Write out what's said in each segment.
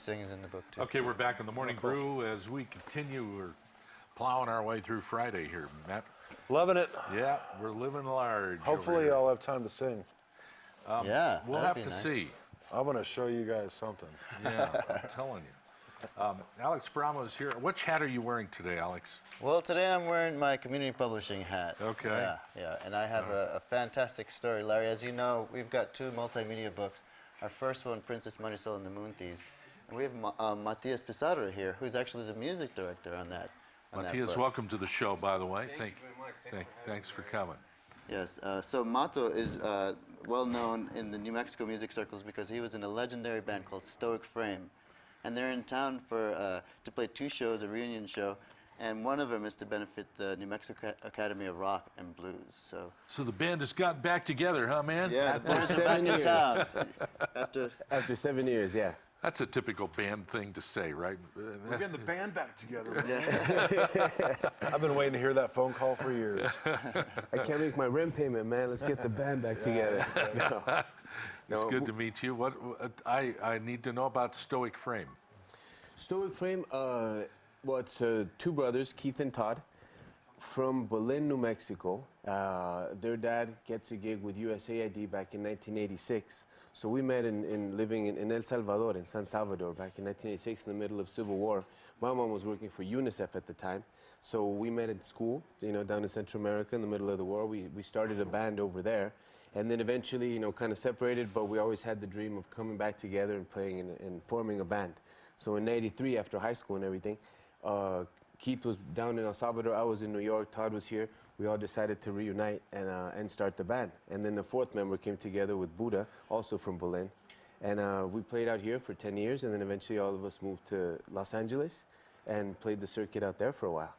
sings in the book too. Okay, we're back in the Morning Brew as we continue. We're plowing our way through Friday here, Matt. Loving it. Yeah, we're living large. Hopefully I'll have time to sing. Yeah, we'll have to see. I'm going to show you guys something. Yeah, I'm telling you. Alex Paramo is here. Which hat are you wearing today, Alex? Well, today I'm wearing my community publishing hat. Okay. Yeah, and I have a fantastic story, Larry. As you know, we've got 2 multimedia books. Our first one, Princess Marisol and the Moon Thieves. And we have Matias Pizarro here, who's actually the music director on that. Matias, welcome to the show, by the way. Thank you very much. Thanks for coming. Yes, so Mato is well known in the New Mexico music circles because he was in a legendary band called Stoic. And they're in town for to play 2 shows, a reunion show, and one of them is to benefit the New Mexico Academy of Rock and Blues. So the band has got back together, huh, man? Yeah, after 7 years. After 7 years, yeah. That's a typical band thing to say, right? We're getting the band back together. Yeah. I've been waiting to hear that phone call for years. I can't make my rent payment, man. Let's get the band back together. It's good to meet you. What I need to know about Stoic Frame. Stoic Frame, well, it's 2 brothers, Keith and Todd, from Berlin, New Mexico. Their dad gets a gig with USAID back in 1986. So we met living in El Salvador, in San Salvador, back in 1986 in the middle of Civil War. My mom was working for UNICEF at the time. So we met at school, down in Central America in the middle of the war. We started a band over there. And then eventually, kind of separated, but we always had the dream of coming back together and playing and forming a band. So in '83, after high school and everything, Keith was down in El Salvador, I was in New York, Todd was here. We all decided to reunite and start the band. And then the 4th member came together with Buddha, also from Berlin. And we played out here for 10 years, and then eventually all of us moved to Los Angeles and played the circuit out there for a while.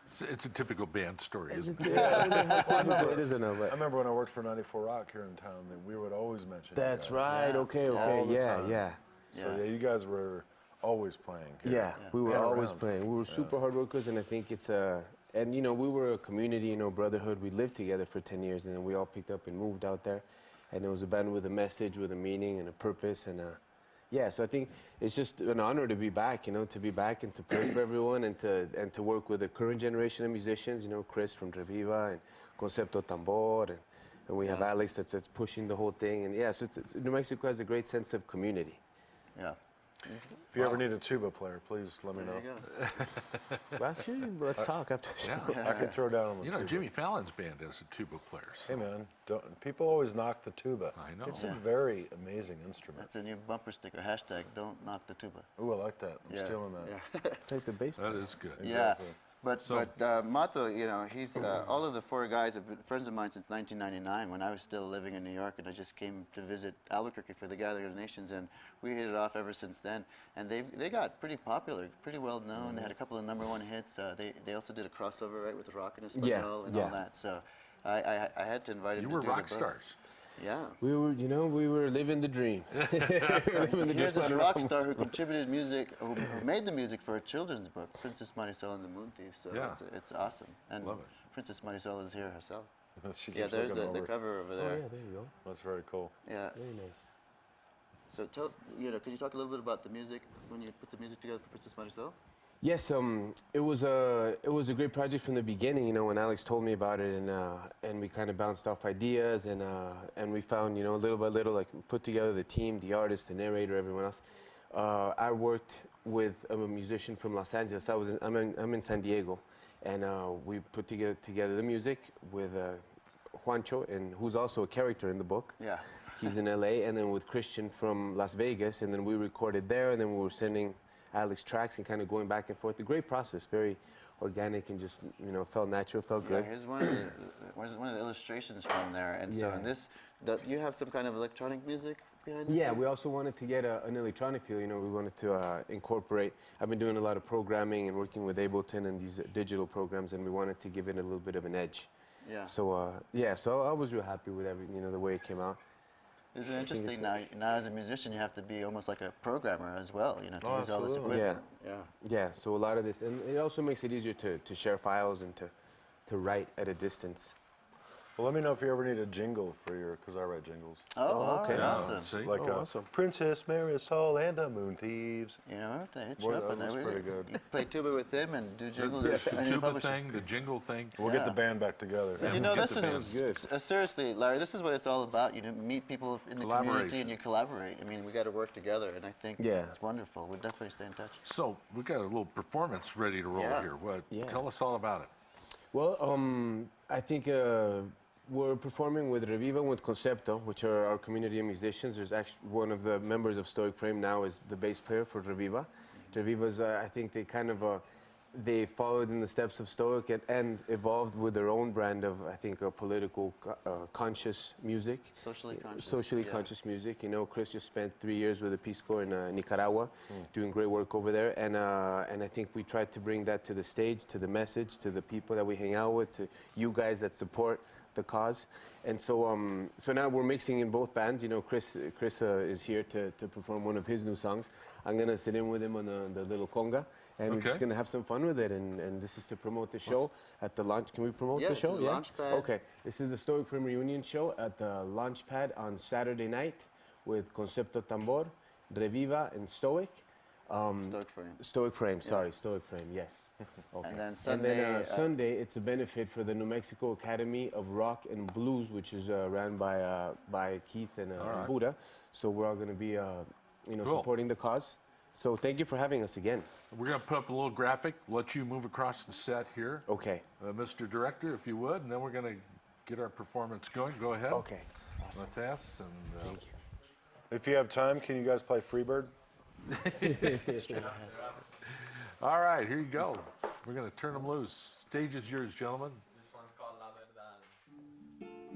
It's a typical band story, isn't it? It isn't, I remember when I worked for 94 Rock here in town, that we would always mention That's you guys. right, Yeah. okay, All the yeah, time. yeah. So yeah, you guys were always playing here. Yeah, we were And always around. playing. We were super hard workers, and I think it's and we were a community, brotherhood. We lived together for 10 years, and then we all picked up and moved out there. And it was a band with a message, with a meaning and a purpose, and yeah. So I think it's just an honor to be back, to be back and to play for everyone, and to work with the current generation of musicians, Chris from Reviva and Concepto Tambor, and we have Alex that's pushing the whole thing, and yeah. So New Mexico has a great sense of community. Yeah. If you ever need a tuba player, please let me know. There you go. Well, actually, let's talk after the show. Yeah. I can throw down on the tuba. Jimmy Fallon's band has a tuba player. So. Hey man, people always knock the tuba. I know. It's a very amazing instrument. That's a new bumper sticker, hashtag don't knock the tuba. Ooh, I like that. I'm Yeah. stealing that. Yeah. It's like the bass. That is good. Exactly. Yeah, but Mato, he's all of the 4 guys have been friends of mine since 1999 when I was still living in New York, and I just came to visit Albuquerque for the Gathering of the Nations, and we hit it off ever since then. And they got pretty popular, pretty well known. They had a couple of #1 hits. They also did a crossover, right, with Rock and Yeah, and all that. So I had to invite him. You to were do rock the book. stars. Yeah. We were living the dream. Here's this rock star who contributed music, who made the music for a children's book, Princess Marisol and the Moon Thieves. So Yeah. it's awesome. And Love it. Princess Marisol is here herself. She Yeah, keeps there's looking the over. cover over Oh, there. yeah, there you go. That's very cool. Yeah. Very nice. So could you talk a little bit about the music when you put the music together for Princess Marisol? Yes, it was a great project from the beginning. When Alex told me about it, and we kind of bounced off ideas, and we found, little by little, like put together the team, the artist, the narrator, everyone else. I worked with a musician from Los Angeles. I'm in San Diego, and we put together the music with Juancho, and who's also a character in the book. Yeah. He's in LA, and then with Christian from Las Vegas, and then we recorded there, and then we were sending Alex tracks and kind of going back and forth. A great process, very organic, and just felt natural, felt good. Yeah, here's one of the illustrations from there. And so in this, you have some kind of electronic music behind this? Yeah, we also wanted to get an electronic feel. We wanted to incorporate. I've been doing a lot of programming and working with Ableton and these digital programs, and we wanted to give it a little bit of an edge. Yeah. So so I was real happy with everything, the way it came out. Isn't it interesting now as a musician you have to be almost like a programmer as well, to use all this absolutely. equipment. Yeah, so a lot of this, and it also makes it easier to share files and to write at a distance. Well, let me know if you ever need a jingle for your, because I write jingles. Oh, okay. okay. Yeah, Awesome. see? Like awesome. Princess Marisol and the Moon Thieves. You know, what, they hit Boy, you up that on looks that. pretty good. You play tuba with him and do jingles. There's the and you tuba publish it. thing, the jingle thing. We'll get the Yeah. band back together. But you know, get this the band. is Good. seriously, Larry. This is what it's all about. You meet people in the community Collaboration. and you collaborate. I mean, we got to work together, and I think Yeah. it's wonderful. We'll definitely stay in touch. So we got a little performance ready to roll Yeah. here. What? Yeah. Tell us all about it. Well, I think we're performing with Reviva and with Concepto, which are our community of musicians. There's actually one of the members of Stoic Frame now is the bass player for Reviva. Reviva's, I think they kind of, they followed in the steps of Stoic and evolved with their own brand of, I think, political conscious music. Socially conscious. Socially yeah. conscious music. You know, Chris just spent 3 years with the Peace Corps in Nicaragua, doing great work over there. And I think we tried to bring that to the stage, to the message, to the people that we hang out with, to you guys that support the cause. And so so now we're mixing in both bands. You know, Chris is here to perform one of his new songs. I'm gonna sit in with him on the little conga, and we're just Okay. gonna have some fun with it. And this is to promote the show at the launch. Can we promote Yeah, the this show? is Launchpad. Okay. This is the Stoic Frame reunion show at the Launchpad on Saturday night with Concepto Tambor, Reviva, and Stoic. Stoic frame. Stoic Frame, sorry, Stoic Frame, yes. Okay. And then And Sunday, then Sunday, it's a benefit for the New Mexico Academy of Rock and Blues, which is ran by Keith and right. Buddha. So we're all going to be, you know, Cool. supporting the cause. So thank you for having us again. We're going to put up a little graphic, let you move across the set here, Okay. Mr. Director, if you would, and then we're going to get our performance going. Go ahead. Okay. Awesome. Matias, and Thank you. If you have time, can you guys play Freebird? all right, here you go. We're going to turn them loose. Stage is yours, gentlemen. This one's called La Verdad.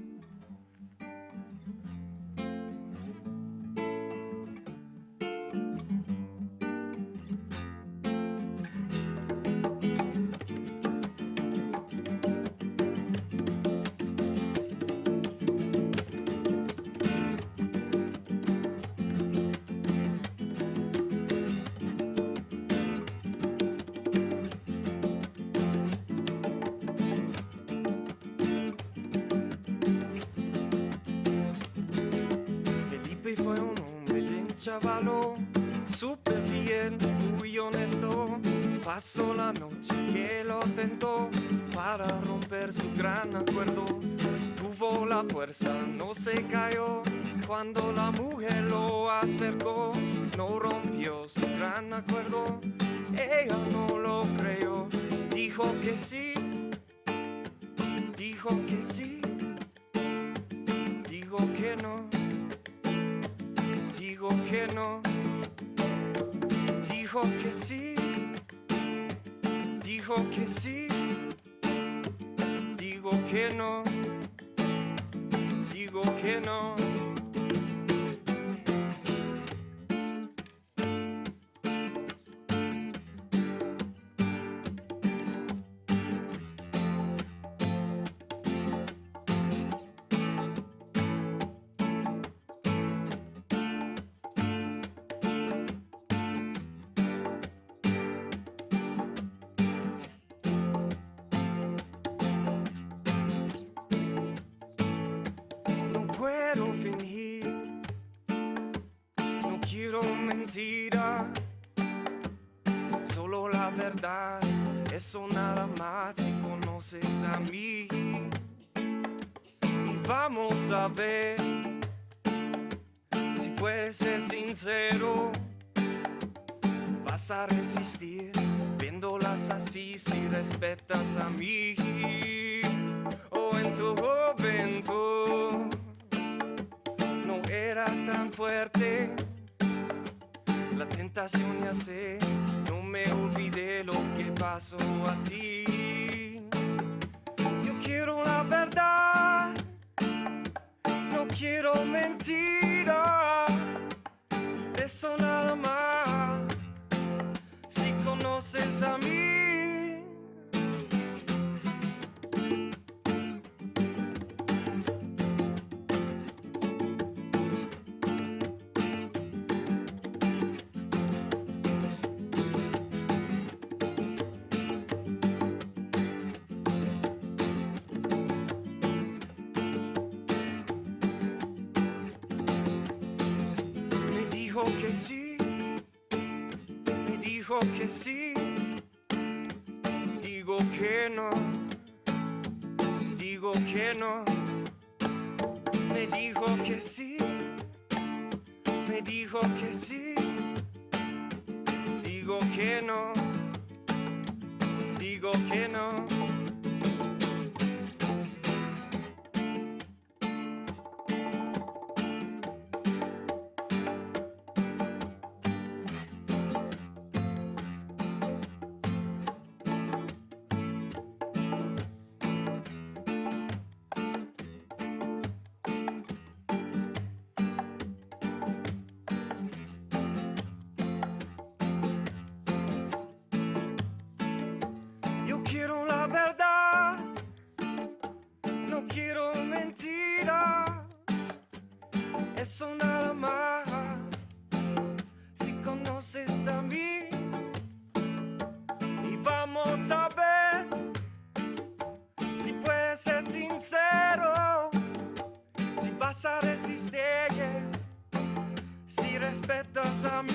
Felipe fue un hombre bien chavalo, súper fiel, muy honesto. Pasó la noche que lo tentó para romper su gran acuerdo. Tuvo la fuerza, no se cayó. Cuando la mujer lo acercó, no rompió su gran acuerdo. Ella no lo creyó, dijo que sí, dijo que sí, dijo que no. Dijo que no, dijo que sí, dijo que sí, digo que no, digo que no. No puedo fingir, no quiero mentira, solo la verdad, eso nada más si conoces a mí. Y vamos a ver si puedes ser sincero, vas a resistir viéndolas así si respetas a mí. O en tu juventud no era tan fuerte la tentación, ya sé, no me olvidé lo que pasó a ti. Yo quiero la verdad, no quiero mentira, eso nada más si conoces a mí. dijo que sí, me dijo que sí, digo que no, digo que no, me dijo que sí, me dijo que sí, digo que no, digo que no. Yo quiero la verdad, no quiero mentira, eso nada más. Si conoces a mí y vamos a ver si puedes ser sincero, si vas a resistir, si respetas a mí.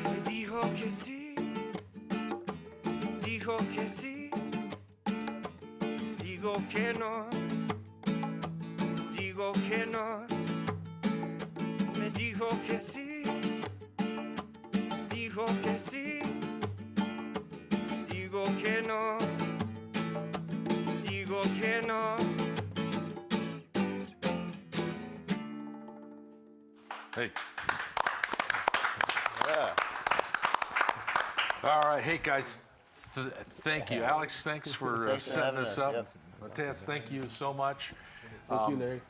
Me dijo que sí, dijo que sí, digo que no, digo que no. Me dijo que sí, dijo que sí, digo que no, digo que no. Hey. Yeah. All right, hey guys, thank you. Alex, thanks for Thanks for setting having this us, up. yep. Matias, thank you so much. Thank you, Larry.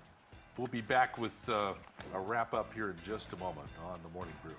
We'll be back with a wrap up here in just a moment on the Morning Brew.